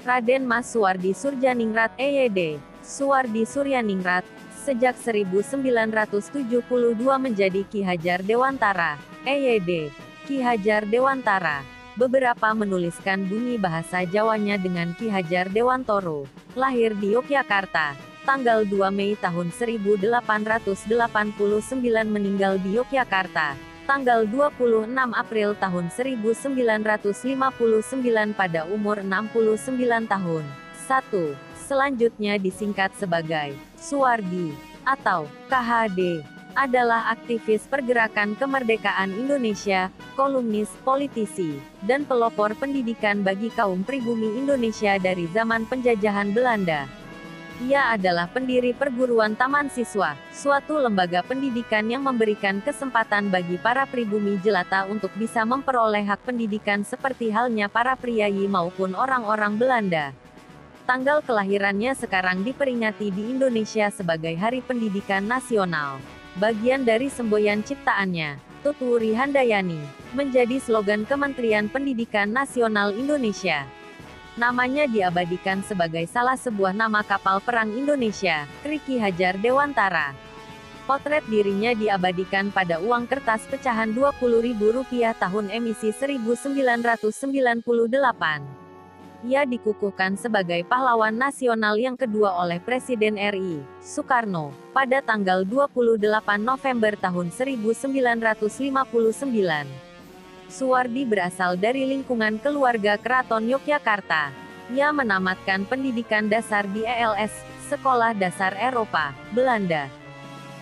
Raden Mas Suwardi Surjaningrat EYD, Suwardi Suryaningrat, sejak 1972 menjadi Ki Hajar Dewantara, EYD, Ki Hajar Dewantara. Beberapa menuliskan bunyi bahasa Jawanya dengan Ki Hajar Dewantoro. Lahir di Yogyakarta, tanggal 2 Mei tahun 1889, meninggal di Yogyakarta, tanggal 26 April tahun 1959 pada umur 69 tahun. 1. Selanjutnya disingkat sebagai Suwardi atau KHD, adalah aktivis pergerakan kemerdekaan Indonesia, kolumnis, politisi, dan pelopor pendidikan bagi kaum pribumi Indonesia dari zaman penjajahan Belanda. Ia adalah pendiri perguruan Taman Siswa, suatu lembaga pendidikan yang memberikan kesempatan bagi para pribumi jelata untuk bisa memperoleh hak pendidikan seperti halnya para priayi maupun orang-orang Belanda. Tanggal kelahirannya sekarang diperingati di Indonesia sebagai Hari Pendidikan Nasional. Bagian dari semboyan ciptaannya, Tuturi Handayani, menjadi slogan Kementerian Pendidikan Nasional Indonesia. Namanya diabadikan sebagai salah sebuah nama kapal perang Indonesia, Ki Hajar Dewantara. Potret dirinya diabadikan pada uang kertas pecahan Rp20.000 tahun emisi 1998. Ia dikukuhkan sebagai pahlawan nasional yang kedua oleh Presiden RI, Soekarno, pada tanggal 28 November tahun 1959. Suwardi berasal dari lingkungan keluarga keraton Yogyakarta. Ia menamatkan pendidikan dasar di ELS, Sekolah Dasar Eropa, Belanda.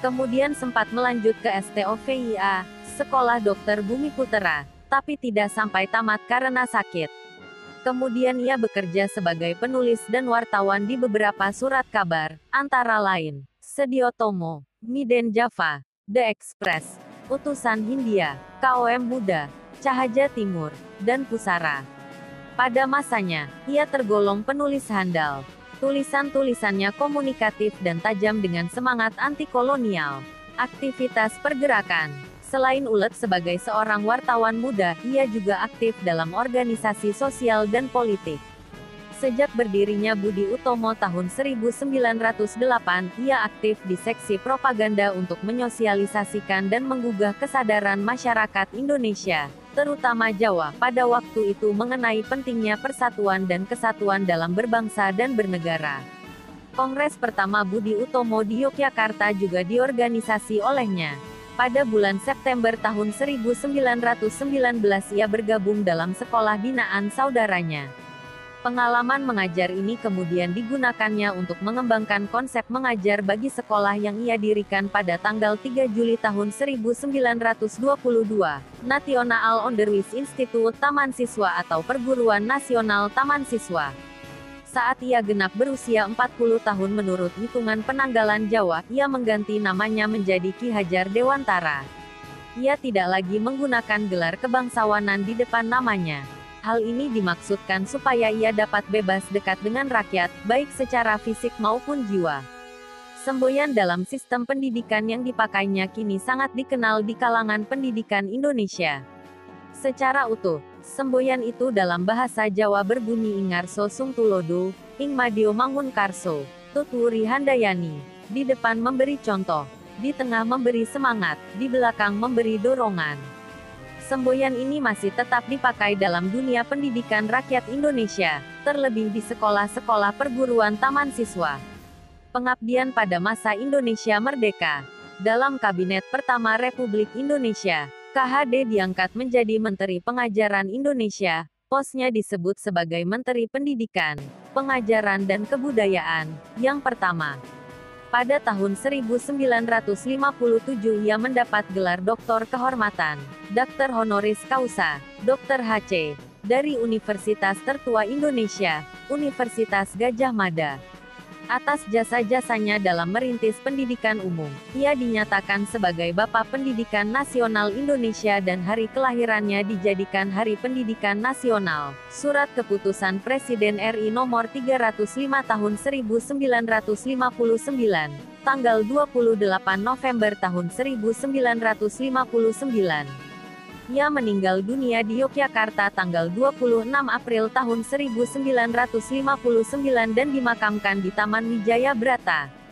Kemudian sempat melanjut ke STOVIA, Sekolah Dokter Bumiputera, tapi tidak sampai tamat karena sakit. Kemudian ia bekerja sebagai penulis dan wartawan di beberapa surat kabar, antara lain, Sediotomo, Miden Java, The Express, Utusan Hindia, KOM Muda, Cahaja Timur, dan Pusara. Pada masanya, ia tergolong penulis handal. Tulisan-tulisannya komunikatif dan tajam dengan semangat anti-kolonial. Aktivitas pergerakan. Selain ulet sebagai seorang wartawan muda, ia juga aktif dalam organisasi sosial dan politik. Sejak berdirinya Budi Utomo tahun 1908, ia aktif di seksi propaganda untuk menyosialisasikan dan menggugah kesadaran masyarakat Indonesia, terutama Jawa, pada waktu itu mengenai pentingnya persatuan dan kesatuan dalam berbangsa dan bernegara. Kongres pertama Budi Utomo di Yogyakarta juga diorganisasi olehnya. Pada bulan September tahun 1919 ia bergabung dalam sekolah binaan saudaranya. Pengalaman mengajar ini kemudian digunakannya untuk mengembangkan konsep mengajar bagi sekolah yang ia dirikan pada tanggal 3 Juli tahun 1922, National Onderwijs Instituut Taman Siswa atau Perguruan Nasional Taman Siswa. Saat ia genap berusia 40 tahun menurut hitungan penanggalan Jawa, ia mengganti namanya menjadi Ki Hajar Dewantara. Ia tidak lagi menggunakan gelar kebangsawanan di depan namanya. Hal ini dimaksudkan supaya ia dapat bebas dekat dengan rakyat, baik secara fisik maupun jiwa. Semboyan dalam sistem pendidikan yang dipakainya kini sangat dikenal di kalangan pendidikan Indonesia. Secara utuh, semboyan itu dalam bahasa Jawa berbunyi Ingarso Sungtulodo, Ing Madio Mangun Karso, Tuturi Handayani. Di depan memberi contoh, di tengah memberi semangat, di belakang memberi dorongan. Semboyan ini masih tetap dipakai dalam dunia pendidikan rakyat Indonesia, terlebih di sekolah-sekolah perguruan taman siswa. Pengabdian pada masa Indonesia Merdeka. Dalam Kabinet Pertama Republik Indonesia, KHD diangkat menjadi Menteri Pengajaran Indonesia, posnya disebut sebagai Menteri Pendidikan, Pengajaran dan Kebudayaan, yang pertama. Pada tahun 1957 ia mendapat gelar Doktor Kehormatan, Dr. Honoris Causa, Dr. HC, dari Universitas Tertua Indonesia, Universitas Gadjah Mada. Atas jasa-jasanya dalam merintis pendidikan umum, ia dinyatakan sebagai Bapak Pendidikan Nasional Indonesia dan hari kelahirannya dijadikan Hari Pendidikan Nasional. Surat Keputusan Presiden RI Nomor 305 Tahun 1959, tanggal 28 November tahun 1959. Ia meninggal dunia di Yogyakarta tanggal 26 April tahun 1959 dan dimakamkan di Taman Wijaya Brata.